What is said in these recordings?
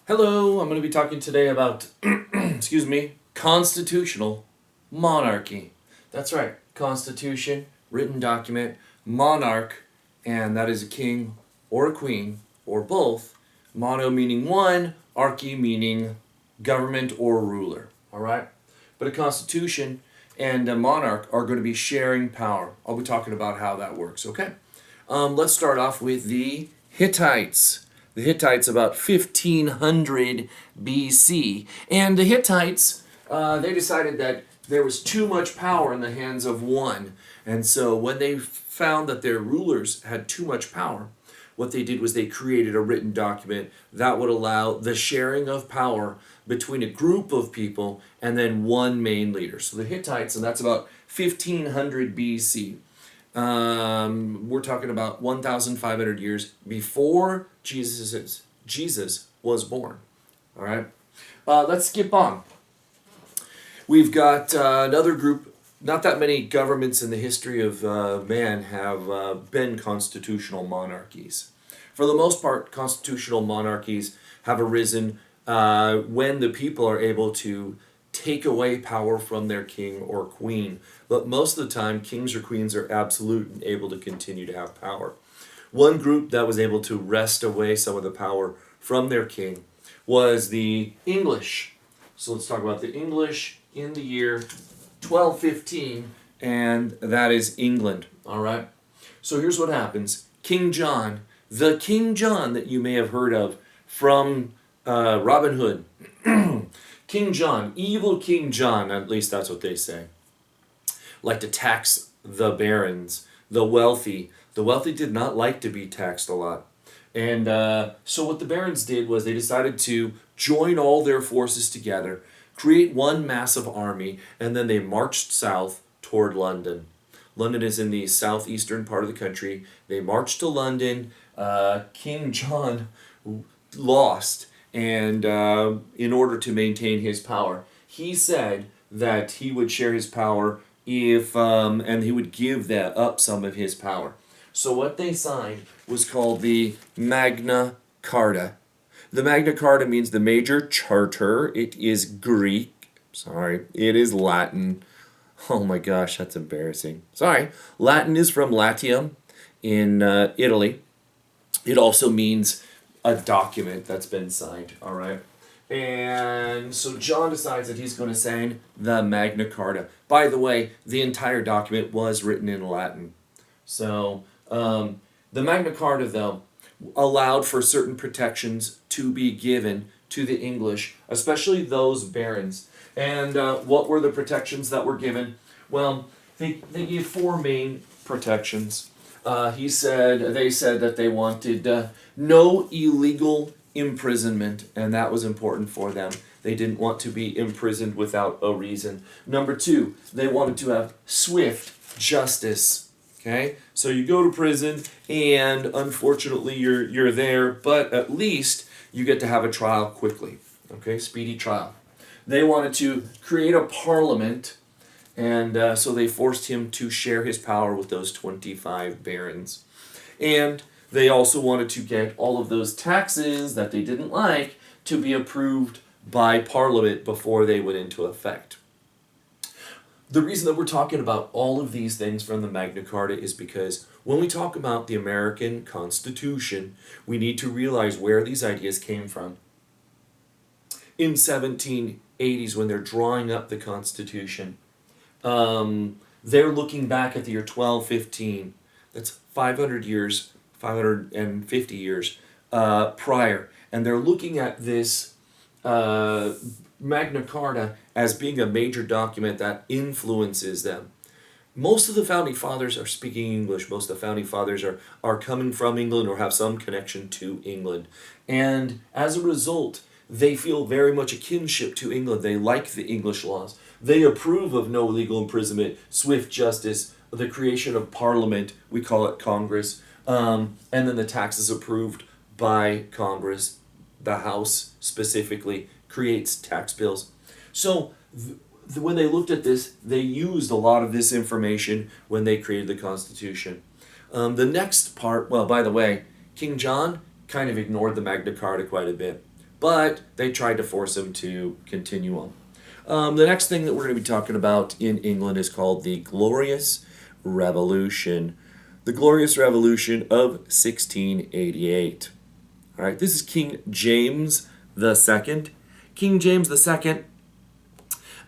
Hello, I'm going to be talking today about, excuse me, constitutional monarchy. That's right, constitution, written document, monarch, and that is a king or a queen, or both. Mono meaning one, archy meaning government or ruler, all right? But a constitution and a monarch are going to be sharing power. I'll be talking about how that works, okay? Let's start off with the Hittites. The Hittites about 1500 BC. And the Hittites, they decided that there was too much power in the hands of one. And so when they found that their rulers had too much power, what they did was they created a written document that would allow the sharing of power between a group of people and then one main leader. So the Hittites, and that's about 1500 BC. We're talking about 1,500 years before Jesus was born. All right, let's skip on. We've got another group. Not that many governments in the history of man have been constitutional monarchies. For the most part, constitutional monarchies have arisen when the people are able to take away power from their king or queen. But most of the time, kings or queens are absolute and able to continue to have power. One group that was able to wrest away some of the power from their king was the English. So let's talk about the English in the year 1215, and that is England. All right. So here's what happens. King John, the King John that you may have heard of from Robin Hood. King John, evil King John, at least that's what they say, like to tax the barons, the wealthy. The wealthy did not like to be taxed a lot. And so what the barons did was they decided to join all their forces together, create one massive army, and then they marched south toward London. London is in the southeastern part of the country. They marched to London. King John lost. And in order to maintain his power, he said that he would share his power if, and he would give that up some of his power. So what they signed was called the Magna Carta. The Magna Carta means the major charter. It is Greek. Sorry, it is Latin. Oh my gosh, that's embarrassing. Sorry. Latin is from Latium in Italy. It also means a document that's been signed, all right? And so John decides that he's going to sign the Magna Carta. By the way, the entire document was written in Latin. So the Magna Carta, though, allowed for certain protections to be given to the English, especially those barons. And what were the protections that were given? Well, they gave four main protections. They said that they wanted no illegal imprisonment, and that was important for them. They didn't want to be imprisoned without a reason. Number two, they wanted to have swift justice. Okay, so you go to prison, and unfortunately you're there, but at least you get to have a trial quickly. Okay, speedy trial. They wanted to create a parliament. And so they forced him to share his power with those 25 barons. And they also wanted to get all of those taxes that they didn't like to be approved by Parliament before they went into effect. The reason that we're talking about all of these things from the Magna Carta is because when we talk about the American Constitution, we need to realize where these ideas came from. In 1780s, when they're drawing up the Constitution, they're looking back at the year 1215. That's 500 years, 550 years prior. And they're looking at this Magna Carta as being a major document that influences them. Most of the Founding Fathers are speaking English. Most of the Founding Fathers are coming from England or have some connection to England. And as a result, they feel very much a kinship to England. They like the English laws. They approve of no legal imprisonment, swift justice, the creation of Parliament, we call it Congress, and then the taxes approved by Congress. The House specifically creates tax bills. So when they looked at this, they used a lot of this information when they created the Constitution. The next part, well, by the way, King John kind of ignored the Magna Carta quite a bit. but they tried to force him to continue on. The next thing that we're going to be talking about in England is called the Glorious Revolution. The Glorious Revolution of 1688. All right, this is King James II. King James II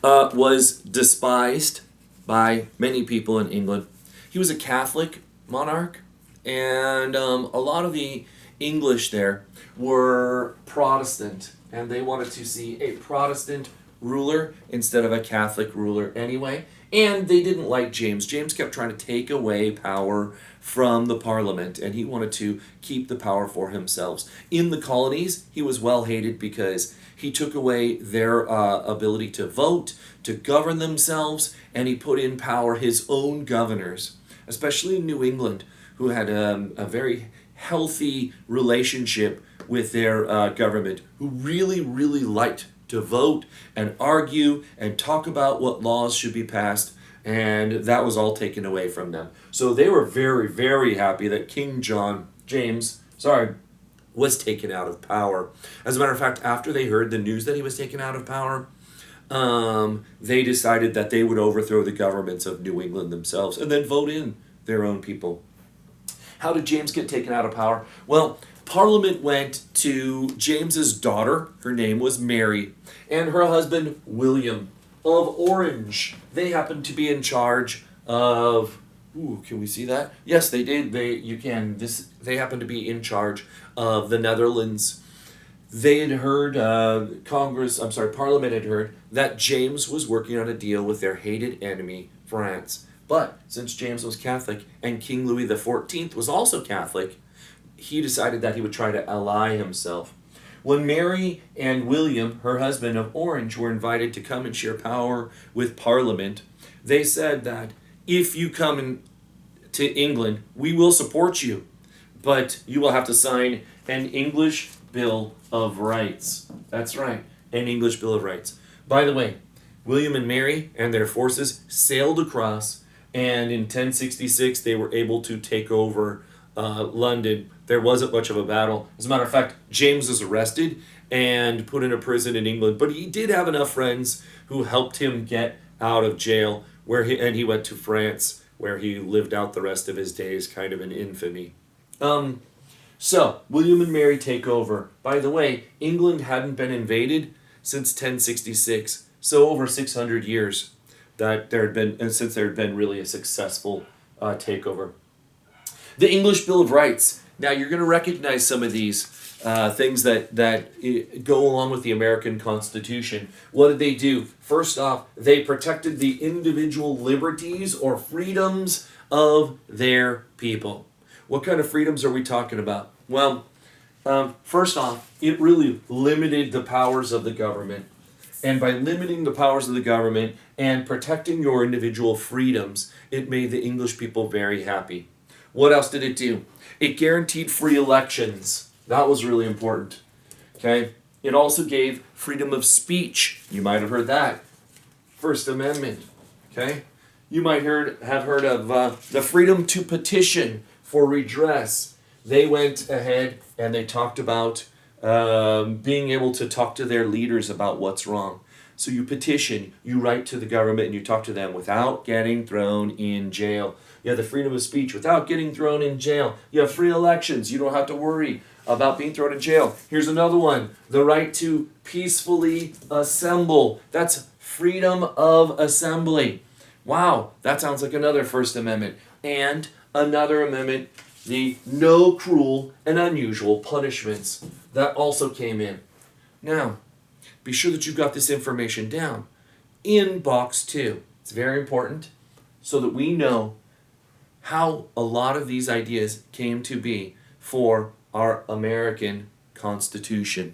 was despised by many people in England. He was a Catholic monarch, and a lot of the English there were Protestant, and they wanted to see a Protestant ruler instead of a Catholic ruler anyway. And they didn't like James. James kept trying to take away power from the Parliament, and he wanted to keep the power for himself. In the colonies, he was well hated because he took away their ability to vote, to govern themselves, and he put in power his own governors, especially in New England, who had a very healthy relationship with their government, who really, really liked to vote and argue and talk about what laws should be passed, and that was all taken away from them. So they were very, very happy that King James was taken out of power. As a matter of fact, after they heard the news that he was taken out of power, they decided that they would overthrow the governments of New England themselves and then vote in their own people. How did James get taken out of power? Well, Parliament went to James's daughter, her name was Mary, and her husband William of Orange. They happened to be in charge of, can we see that? Yes, they did. They happened to be in charge of the Netherlands. They had heard, Parliament had heard that James was working on a deal with their hated enemy, France. But since James was Catholic and King Louis XIV was also Catholic, he decided that he would try to ally himself. When Mary and William, her husband of Orange, were invited to come and share power with Parliament, they said that if you come to England, we will support you, but you will have to sign an English Bill of Rights. That's right, an English Bill of Rights. By the way, William and Mary and their forces sailed across, and in 1066 they were able to take over London. There wasn't much of a battle. As a matter of fact, James was arrested and put in a prison in England, but he did have enough friends who helped him get out of jail, and he went to France, where he lived out the rest of his days kind of in infamy. So, William and Mary take over. By the way, England hadn't been invaded since 1066, so over 600 years that since there had been really a successful takeover. The English Bill of Rights. Now, you're going to recognize some of these things that go along with the American Constitution. What did they do? First off, they protected the individual liberties or freedoms of their people. What kind of freedoms are we talking about? Well, first off, it really limited the powers of the government. And by limiting the powers of the government and protecting your individual freedoms, it made the English people very happy. What else did it do? It guaranteed free elections. That was really important. Okay? It also gave freedom of speech. You might have heard that. First Amendment. Okay? You might have heard of the freedom to petition for redress. They went ahead and they talked about being able to talk to their leaders about what's wrong. So you petition, you write to the government, and you talk to them without getting thrown in jail. You have the freedom of speech without getting thrown in jail. You have free elections. You don't have to worry about being thrown in jail. Here's another one. The right to peacefully assemble. That's freedom of assembly. Wow, that sounds like another First Amendment. And another amendment, the no cruel and unusual punishments. That also came in. Now, be sure that you've got this information down in box 2. It's very important so that we know how a lot of these ideas came to be for our American Constitution.